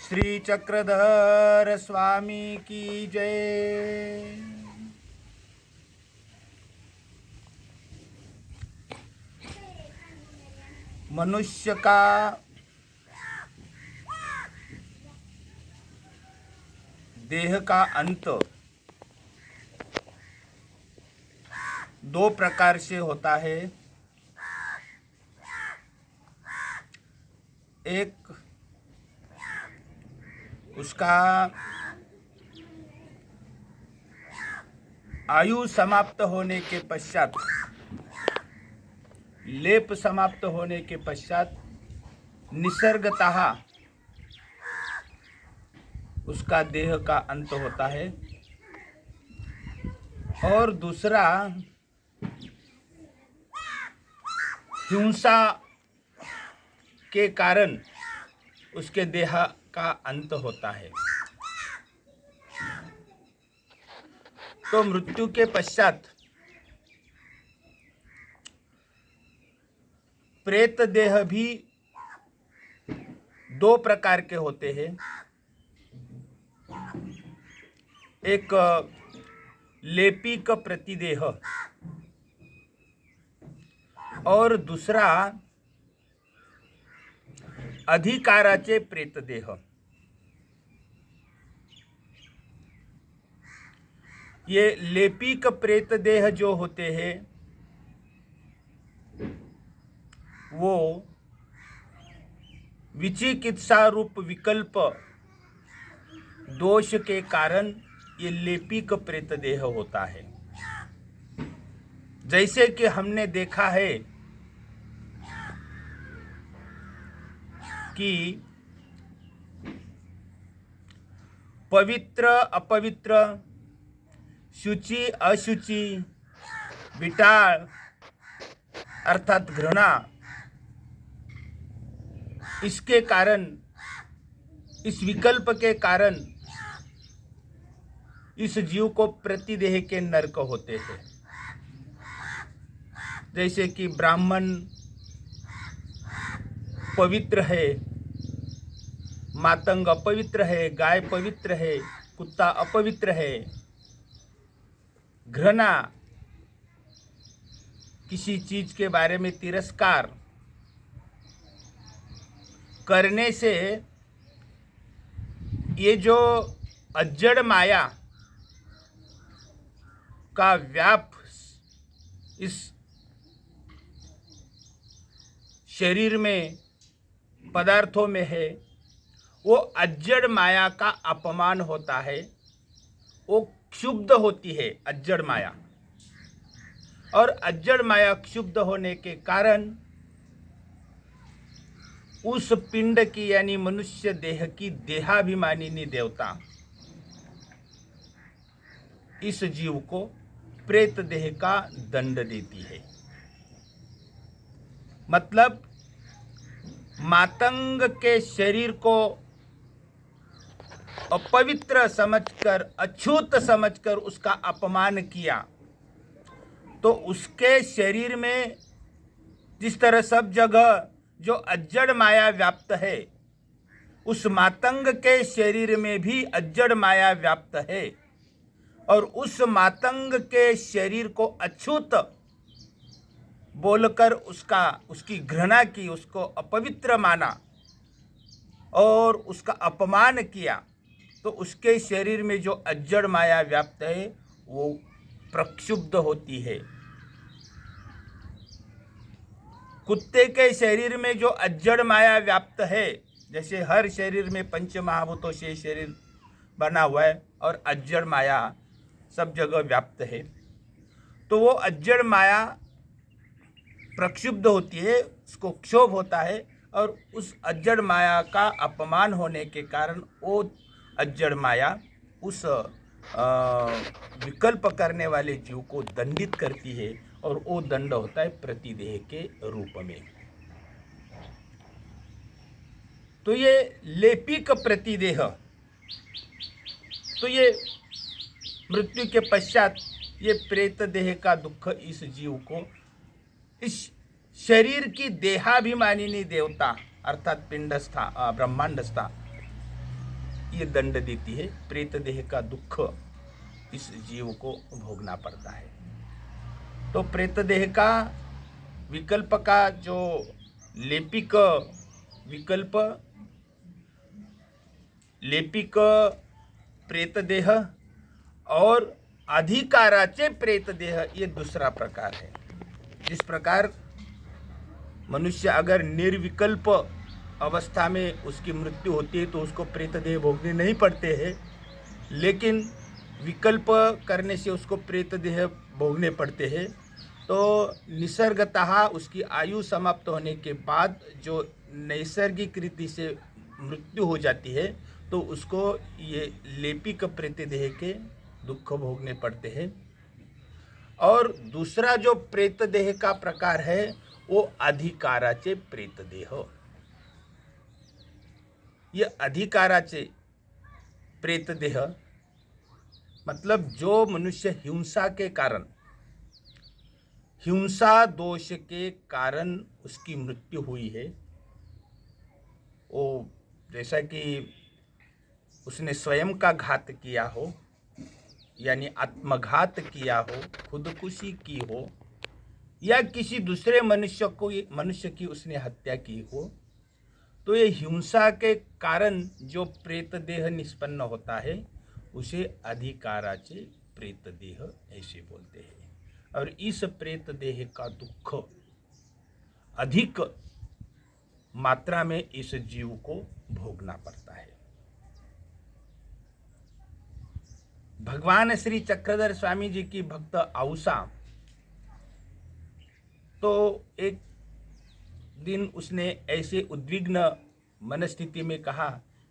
श्री चक्रधर स्वामी की जय। मनुष्य का देह का अंत दो प्रकार से होता है। एक उसका आयु समाप्त होने के पश्चात, लेप समाप्त होने के पश्चात निसर्गतः उसका देह का अंत होता है। और दूसरा हिंसा के कारण उसके देह का अंत होता है। तो मृत्यु के पश्चात प्रेत देह भी दो प्रकार के होते हैं। एक लेपिक प्रतिदेह और दूसरा अधिकाराचे प्रेतदेह। ये लेपिक प्रेतदेह जो होते हैं वो विचिकित्सा रूप विकल्प दोष के कारण ये लेपिक प्रेतदेह होता है। जैसे कि हमने देखा है कि पवित्र अपवित्र, शुचि अशुचि, विटाळ अर्थात घृणा, इसके कारण, इस विकल्प के कारण इस जीव को प्रतिदेह के नरक होते हैं। जैसे कि ब्राह्मण पवित्र है, मातंग अपवित्र है, गाय पवित्र है, कुत्ता अपवित्र है। घृणा, किसी चीज के बारे में तिरस्कार करने से ये जो अज्जड़ माया का व्याप इस शरीर में पदार्थों में है, वो अज्जड़ माया का अपमान होता है। वो क्षुब्ध होती है अज्जड़ माया, और अज्जड़ माया क्षुब्ध होने के कारण उस पिंड की यानी मनुष्य देह की देहाभिमानिनी देवता इस जीव को प्रेत देह का दंड देती है। मतलब मातंग के शरीर को अपवित्र समझकर, अछूत समझकर उसका अपमान किया, तो उसके शरीर में जिस तरह सब जगह जो अज्जड़ माया व्याप्त है, उस मातंग के शरीर में भी अज्जड़ माया व्याप्त है। और उस मातंग के शरीर को अछूत बोलकर उसकी घृणा की, उसको अपवित्र माना और उसका अपमान किया, तो उसके शरीर में जो अज्जड़ माया व्याप्त है वो प्रक्षुब्ध होती है। कुत्ते के शरीर में जो अज्जड़ माया व्याप्त है, जैसे हर शरीर में पंच महाभूतों से शरीर बना हुआ है और अज्जड़ माया सब जगह व्याप्त है, तो वो अज्जड़ माया प्रक्षुब्ध होती है, उसको क्षोभ होता है, और उस अज्जड़ माया का अपमान होने के कारण वो अज्जड़ माया उस विकल्प करने वाले जीव को दंडित करती है, और वो दंड होता है प्रतिदेह के रूप में। तो ये लेपिक प्रतिदेह, तो ये मृत्यु के पश्चात ये प्रेत देह का दुख इस जीव को इस शरीर की देहाभिमानिनी देवता अर्थात पिंडस्था ब्रह्मांडस्था ये दंड देती है, प्रेत देह का दुख इस जीव को भोगना पड़ता है। तो प्रेत देह का विकल्प का जो लेपिक विकल्प, लेपिक प्रेत देह और अधिकाराचे प्रेत देह, ये दूसरा प्रकार है। जिस प्रकार मनुष्य अगर निर्विकल्प अवस्था में उसकी मृत्यु होती है तो उसको प्रेत देह भोगने नहीं पड़ते हैं, लेकिन विकल्प करने से उसको प्रेत देह भोगने पड़ते हैं। तो निसर्गतः उसकी आयु समाप्त होने के बाद जो नैसर्गिक रीति से मृत्यु हो जाती है तो उसको ये लेपिक प्रेत देह के दुख भोगने पड़ते हैं। और दूसरा जो प्रेत देह का प्रकार है वो अधिकाराचे प्रेत देह। ये अधिकाराचे प्रेत देह मतलब जो मनुष्य हिंसा के कारण, हिंसा दोष के कारण उसकी मृत्यु हुई है, वो जैसा कि उसने स्वयं का घात किया हो, यानी आत्मघात किया हो, खुदकुशी की हो, या किसी दूसरे मनुष्य की उसने हत्या की हो, तो ये हिंसा के कारण जो प्रेत देह निष्पन्न होता है उसे अधिकाराचे प्रेत देह ऐसे बोलते हैं। और इस प्रेत देह का दुख अधिक मात्रा में इस जीव को भोगना पड़ता है। भगवान श्री चक्रधर स्वामी जी की भक्त आउसा, तो एक दिन उसने ऐसे उद्विग्न मनस्थिति में कहा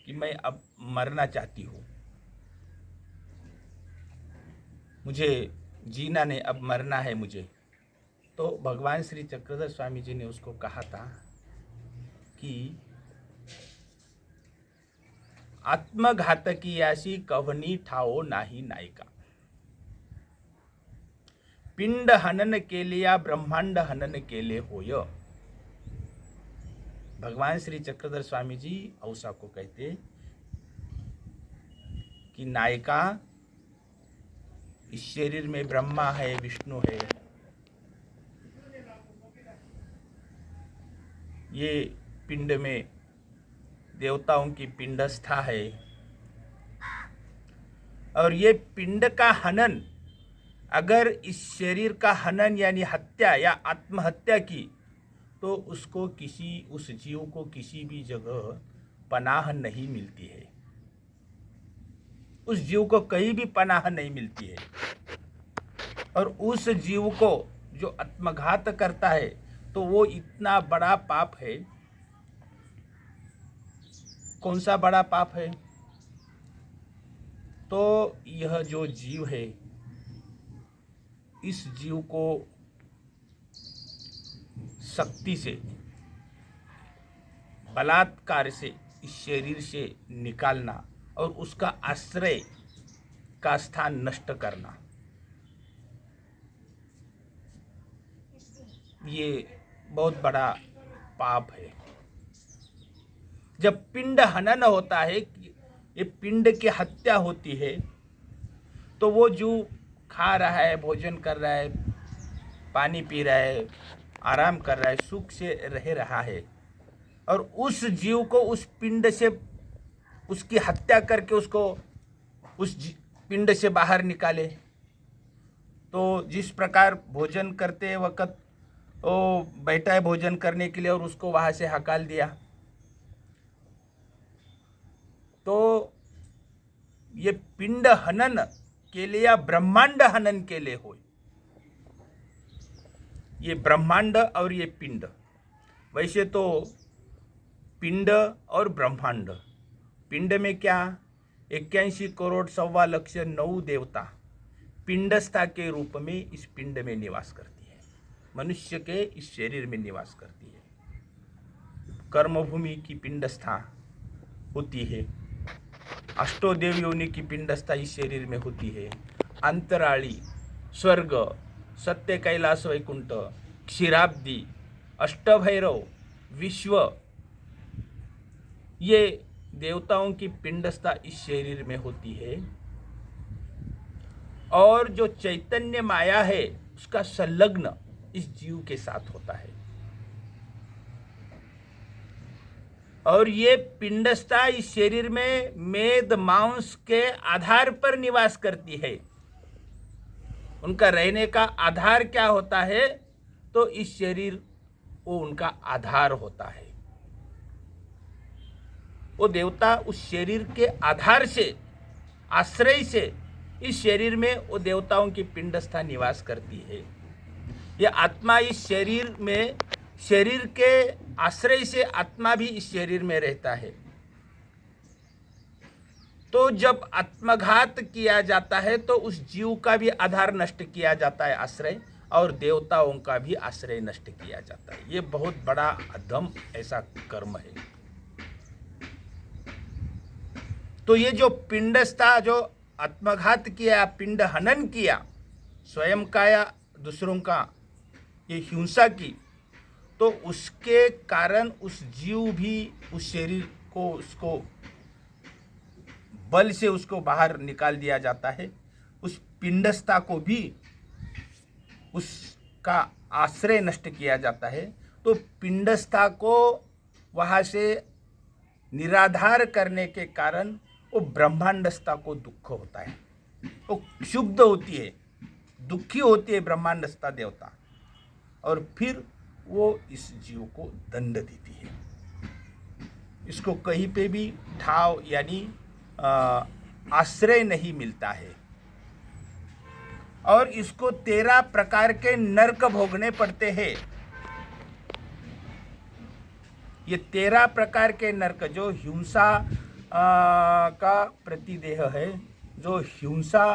कि मैं अब मरना चाहती हूँ, मुझे जीना नहीं, अब मरना है मुझे। तो भगवान श्री चक्रधर स्वामी जी ने उसको कहा था कि आत्मघातकी यासी कवनी ठाओ नाही नायिका, पिंड हनन के लिए या ब्रह्मांड हनन के लिए होय। भगवान श्री चक्रधर स्वामी जी औसा को कहते कि नायिका, इस शरीर में ब्रह्मा है, विष्णु है, ये पिंड में देवताओं की पिंडस्था है, और ये पिंड का हनन, अगर इस शरीर का हनन यानी हत्या या आत्महत्या की तो उसको उस जीव को किसी भी जगह पनाह नहीं मिलती है, उस जीव को कहीं भी पनाह नहीं मिलती है। और उस जीव को जो आत्मघात करता है तो वो इतना बड़ा पाप है। कौन सा बड़ा पाप है? तो यह जो जीव है, इस जीव को शक्ति से, बलात्कार से इस शरीर से निकालना और उसका आश्रय का स्थान नष्ट करना, ये बहुत बड़ा पाप है। जब पिंड हनन होता है, ये पिंड की हत्या होती है, तो वो जो खा रहा है, भोजन कर रहा है, पानी पी रहा है, आराम कर रहा है, सुख से रह रहा है, और उस जीव को उस पिंड से, उसकी हत्या करके उसको उस पिंड से बाहर निकाले। तो जिस प्रकार भोजन करते वक्त वो बैठा है भोजन करने के लिए और उसको वहाँ से हकाल दिया, तो ये पिंड हनन के लिए या ब्रह्मांड हनन के लिए हो। ये ब्रह्मांड और ये पिंड, वैसे तो पिंड और ब्रह्मांड, पिंड में क्या 81 करोड़ 1.25 देवता पिंडस्था के रूप में इस पिंड में निवास करती है, मनुष्य के इस शरीर में निवास करती है। कर्मभूमि की पिंडस्था होती है, अष्टोदेव योनि की पिंडस्था इस शरीर में होती है, अंतराली, स्वर्ग, सत्य कैलाश वैकुंठ, क्षीराब्दी, अष्टभैरव, विश्व, ये देवताओं की पिंडस्था इस शरीर में होती है और जो चैतन्य माया है उसका संलग्न इस जीव के साथ होता है। और ये पिंडस्था इस शरीर में मेद मांस के आधार पर निवास करती है। उनका रहने का आधार क्या होता है? तो इस शरीर वो उनका आधार होता है। वो देवता उस शरीर के आधार से, आश्रय से इस शरीर में वो देवताओं की पिंडस्था निवास करती है। ये आत्मा इस शरीर में, शरीर के आश्रय से आत्मा भी इस शरीर में रहता है। तो जब आत्मघात किया जाता है तो उस जीव का भी आधार नष्ट किया जाता है, आश्रय, और देवताओं का भी आश्रय नष्ट किया जाता है। ये बहुत बड़ा अधम ऐसा कर्म है। तो ये जो पिंडस्था, जो आत्मघात किया, पिंड हनन किया, स्वयं का या दूसरों का ये हिंसा की, तो उसके कारण उस जीव भी उस शरीर को, उसको बल से उसको बाहर निकाल दिया जाता है। उस पिंडस्था को भी उसका आश्रय नष्ट किया जाता है। तो पिंडस्था को वहाँ से निराधार करने के कारण वो ब्रह्मांडस्था को दुख होता है। वो क्षुब्ध होती है, दुखी होती है ब्रह्मांडस्था देवता, और फिर वो इस जीव को दंड देती है। इसको कहीं पे भी ठाव यानी आश्रय नहीं मिलता है और इसको 13 प्रकार के नरक भोगने पड़ते हैं। ये 13 प्रकार के नरक, जो हिंसा का प्रतिदेह है, जो हिंसा,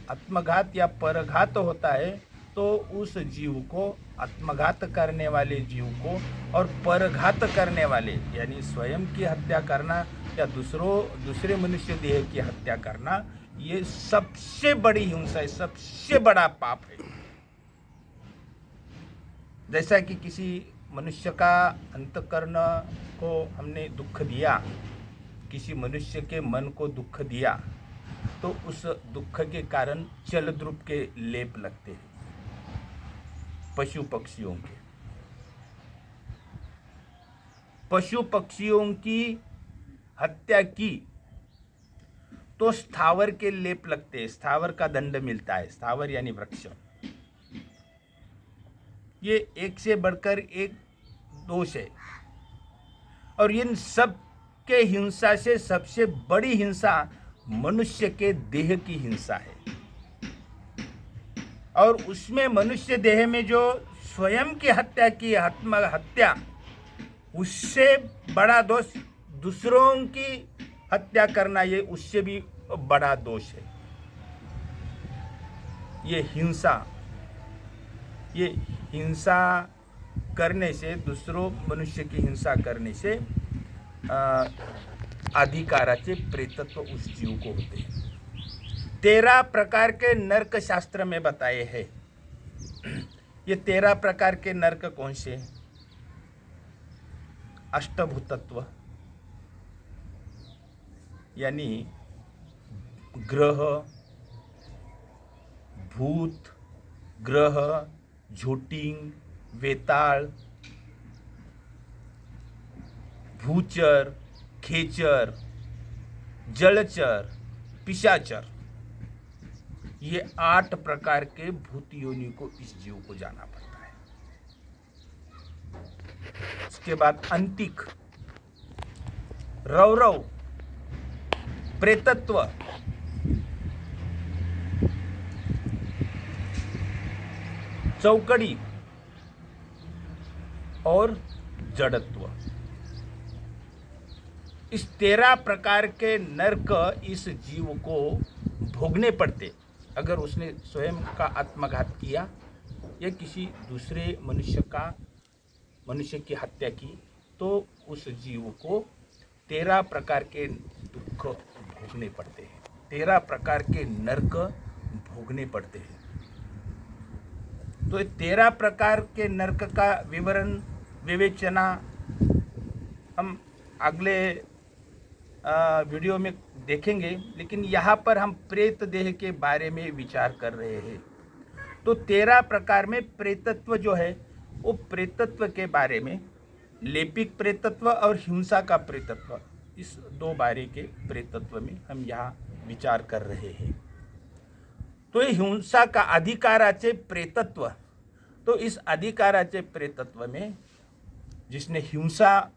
आत्मघात या परघात होता है, तो उस जीव को, आत्मघात करने वाले जीव को और परघात करने वाले यानी स्वयं की हत्या करना या दूसरे मनुष्य देह की हत्या करना, ये सबसे बड़ी हिंसा है, सबसे बड़ा पाप है। जैसा कि किसी मनुष्य का अंतकरण को हमने दुख दिया, किसी मनुष्य के मन को दुख दिया, तो उस दुख के कारण जलद्रुप के लेप लगते हैं पशु पक्षियों के। पशु पक्षियों की हत्या की तो स्थावर के लेप लगते हैं, स्थावर का दंड मिलता है। स्थावर यानी वृक्ष। ये एक से बढ़कर एक दोष है। और इन सब के हिंसा से सबसे बड़ी हिंसा मनुष्य के देह की हिंसा है। और उसमें मनुष्य देह में जो स्वयं की हत्या की, आत्महत्या, उससे बड़ा दोष दूसरों की हत्या करना, ये उससे भी बड़ा दोष है। ये हिंसा करने से, दूसरों मनुष्य की हिंसा करने से अधिकाराचे प्रेतत्व उस जीव को होते हैं। 13 प्रकार के नरक शास्त्र में बताए हैं। ये 13 प्रकार के नरक कौन से? अष्टभूतत्व यानी ग्रह, भूत, ग्रह, झोटिंग, वेताल, भूचर, खेचर, जलचर, पिशाचर, ये 8 प्रकार के भूत योनि को इस जीव को जाना पड़ता है। उसके बाद अंतिक, रौरव, प्रेतत्व, चौकड़ी और जड़त्व। इस 13 प्रकार के नरक इस जीव को भोगने पड़ते अगर उसने स्वयं का आत्मघात किया या किसी दूसरे मनुष्य की हत्या की, तो उस जीव को 13 प्रकार के दुख भोगने पड़ते हैं, 13 प्रकार के नरक भोगने पड़ते हैं। तो 13 प्रकार के नरक का विवरण, विवेचना हम अगले वीडियो में देखेंगे, लेकिन यहाँ पर हम प्रेत देह के बारे में विचार कर रहे हैं। तो 13 प्रकार में प्रेतत्व जो है वो प्रेतत्व के बारे में, लेपिक प्रेतत्व और हिंसा का प्रेतत्व, इस दो बारे के प्रेतत्व में हम यहाँ विचार कर रहे हैं। तो ये हिंसा का अधिकाराचे प्रेतत्व, तो इस अधिकाराचे प्रेतत्व में जिसने हिंसा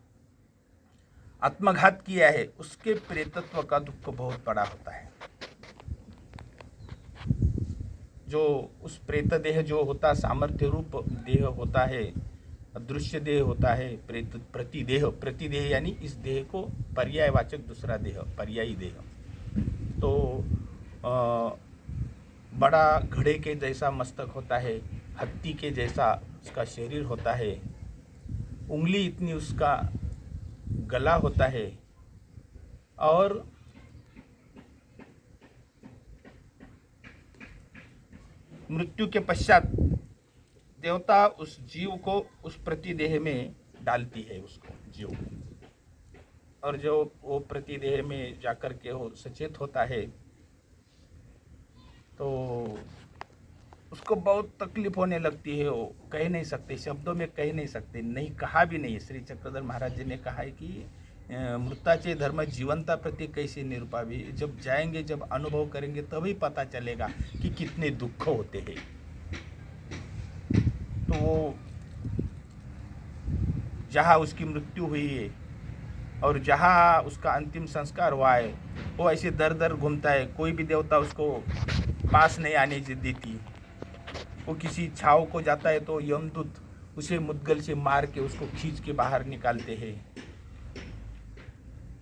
आत्मघात किया है उसके प्रेतत्व का दुख बहुत बड़ा होता है। जो उस प्रेत देह जो होता, सामर्थ्य रूप देह होता है, अदृश्य देह होता है, प्रेत प्रतिदेह यानी इस देह को पर्यायवाचक दूसरा देह, पर्यायी देह। तो बड़ा घड़े के जैसा मस्तक होता है, हत्ती के जैसा उसका शरीर होता है, उंगली इतनी उसका गला होता है, और मृत्यु के पश्चात देवता उस जीव को उस प्रतिदेह में डालती है, उसको जीव, और जो वो प्रतिदेह में जाकर के वो सचेत होता है तो उसको बहुत तकलीफ होने लगती है। वो कह नहीं सकते, शब्दों में कह नहीं सकते, नहीं कहा भी नहीं। श्री चक्रधर महाराज जी ने कहा है कि मृताचे धर्म जीवंता प्रति कैसे निरूपावी, जब जाएंगे, जब अनुभव करेंगे तभी पता चलेगा कि कितने दुख होते हैं। तो वो जहाँ उसकी मृत्यु हुई है और जहाँ उसका अंतिम संस्कार हुआ है वो ऐसे दर दर घूमता है, कोई भी देवता उसको पास नहीं आने देती। वो किसी छाव को जाता है तो यमदूत उसे मुद्गल से मार के उसको खींच के बाहर निकालते हैं।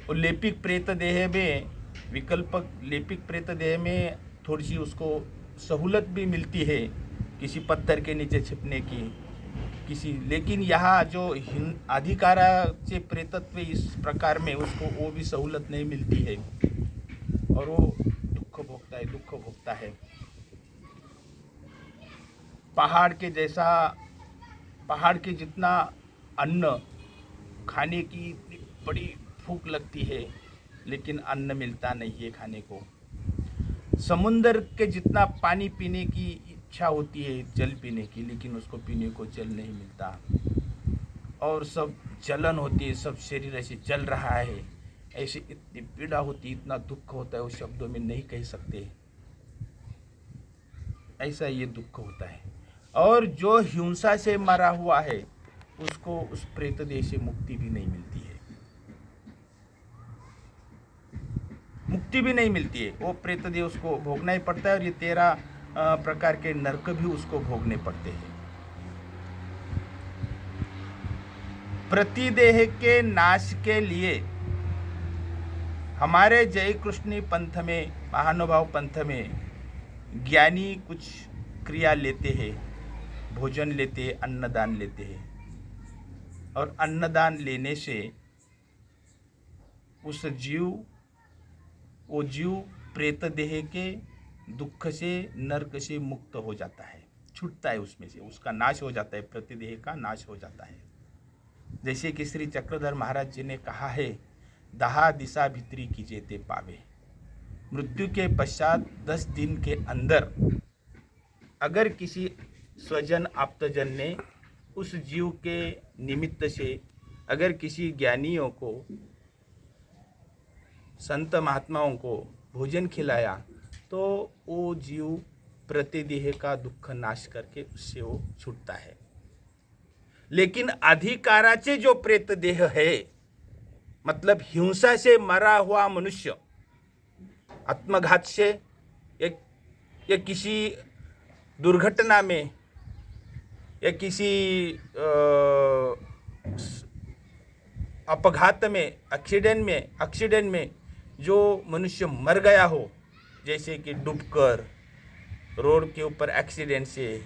और लेपिक प्रेत देह में, विकल्पक लेपिक प्रेत देह में थोड़ी सी उसको सहूलत भी मिलती है, किसी पत्थर के नीचे छिपने की, किसी, लेकिन यहाँ जो अधिकाराचे प्रेतत्व इस प्रकार में उसको वो भी सहूलत नहीं मिलती है और वो दुख भोगता है। पहाड़ के जितना अन्न खाने की इतनी बड़ी भूख लगती है, लेकिन अन्न मिलता नहीं है खाने को। समुंदर के जितना पानी पीने की इच्छा होती है, जल पीने की, लेकिन उसको पीने को जल नहीं मिलता। और सब जलन होती है, सब शरीर ऐसे जल रहा है, ऐसे इतनी पीड़ा होती है, इतना दुख होता है, वो शब्दों में नहीं कह सकते। ऐसा ये दुख होता है। और जो हिंसा से मरा हुआ है उसको उस प्रेत देह से मुक्ति भी नहीं मिलती है, मुक्ति भी नहीं मिलती है। वो प्रेत देह उसको भोगना ही पड़ता है, और ये 13 प्रकार के नरक भी उसको भोगने पड़ते हैं। प्रतिदेह के नाश के लिए हमारे जय कृष्ण पंथ में, महानुभाव पंथ में ज्ञानी कुछ क्रिया लेते हैं, भोजन लेते हैं, अन्नदान लेते हैं, और अन्नदान लेने से वो जीव प्रेत देह के दुख से, नरक से मुक्त हो जाता है, छूटता है उसमें से, उसका नाश हो जाता है, प्रतिदेह का नाश हो जाता है। जैसे कि श्री चक्रधर महाराज जी ने कहा है, 10 दिशा भित्री की जेते पावे। मृत्यु के पश्चात 10 दिन के अंदर अगर किसी स्वजन आप्तजन ने उस जीव के निमित्त से अगर किसी ज्ञानियों को, संत महात्माओं को भोजन खिलाया तो वो जीव प्रतिदेह का दुख नाश करके उससे वो छूटता है। लेकिन अधिकाराचे जो प्रेत देह है, मतलब हिंसा से मरा हुआ मनुष्य, आत्मघात से या किसी दुर्घटना में या किसी अपघात में, एक्सीडेंट में जो मनुष्य मर गया हो, जैसे कि डूबकर, रोड के ऊपर एक्सीडेंट से,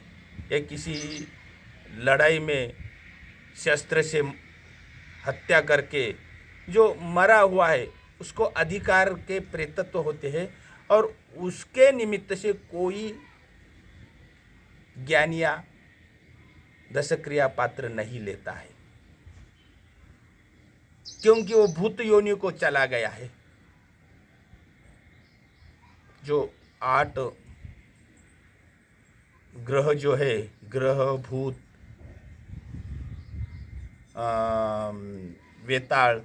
या किसी लड़ाई में शस्त्र से हत्या करके जो मरा हुआ है, उसको अधिकार के प्रेतत्व होते हैं, और उसके निमित्त से कोई ज्ञानिया दशक्रिया पात्र नहीं लेता है, क्योंकि वो भूत योनि को चला गया है। जो 8 ग्रह जो है, ग्रह, भूत, वेताल,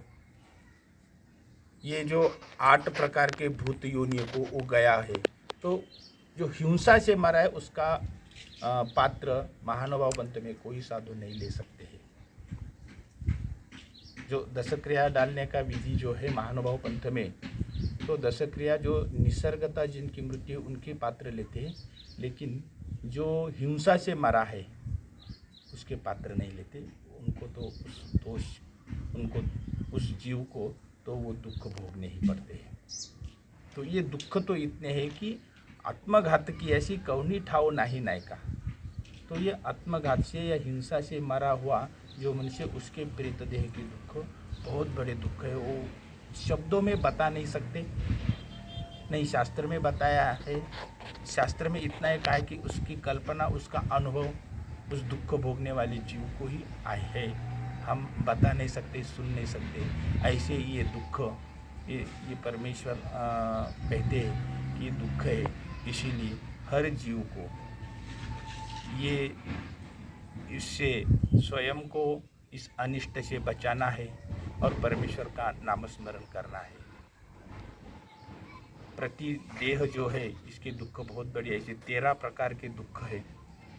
ये जो 8 प्रकार के भूत योनियों को वो गया है। तो जो हिंसा से मरा है उसका पात्र महानुभाव पंथ में कोई साधु नहीं ले सकते हैं। जो दशक्रिया डालने का विधि जो है महानुभाव पंथ में, तो दशक्रिया जो निसर्गता जिनकी मृत्यु उनके पात्र लेते हैं, लेकिन जो हिंसा से मरा है उसके पात्र नहीं लेते। उनको तो उस दोष, उनको उस जीव को तो वो दुख भोगने ही पड़ते हैं। तो ये दुख तो इतने हैं कि आत्मघात की ऐसी कौनी ठाव नहीं नायका। तो ये आत्मघात से या हिंसा से मरा हुआ जो मनुष्य, उसके प्रेत देह की दुख बहुत बड़े दुख है। वो शब्दों में बता नहीं सकते, नहीं शास्त्र में बताया है। शास्त्र में इतना ही कहा है कि उसकी कल्पना, उसका अनुभव उस दुख भोगने वाले जीव को ही आए है। हम बता नहीं सकते, सुन नहीं सकते। ऐसे ये दुख, ये परमेश्वर कहते हैं कि दुख है, इसीलिए हर जीव को ये इससे स्वयं को इस अनिष्ट से बचाना है और परमेश्वर का नामस्मरण करना है। प्रति देह जो है इसके दुख बहुत बड़ी, ऐसे 13 प्रकार के दुख है।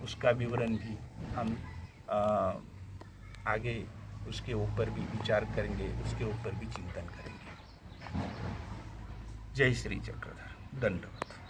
उसका विवरण भी हम आगे उसके ऊपर भी विचार करेंगे, उसके ऊपर भी चिंतन करेंगे। जय श्री चक्रधर। दंडवत।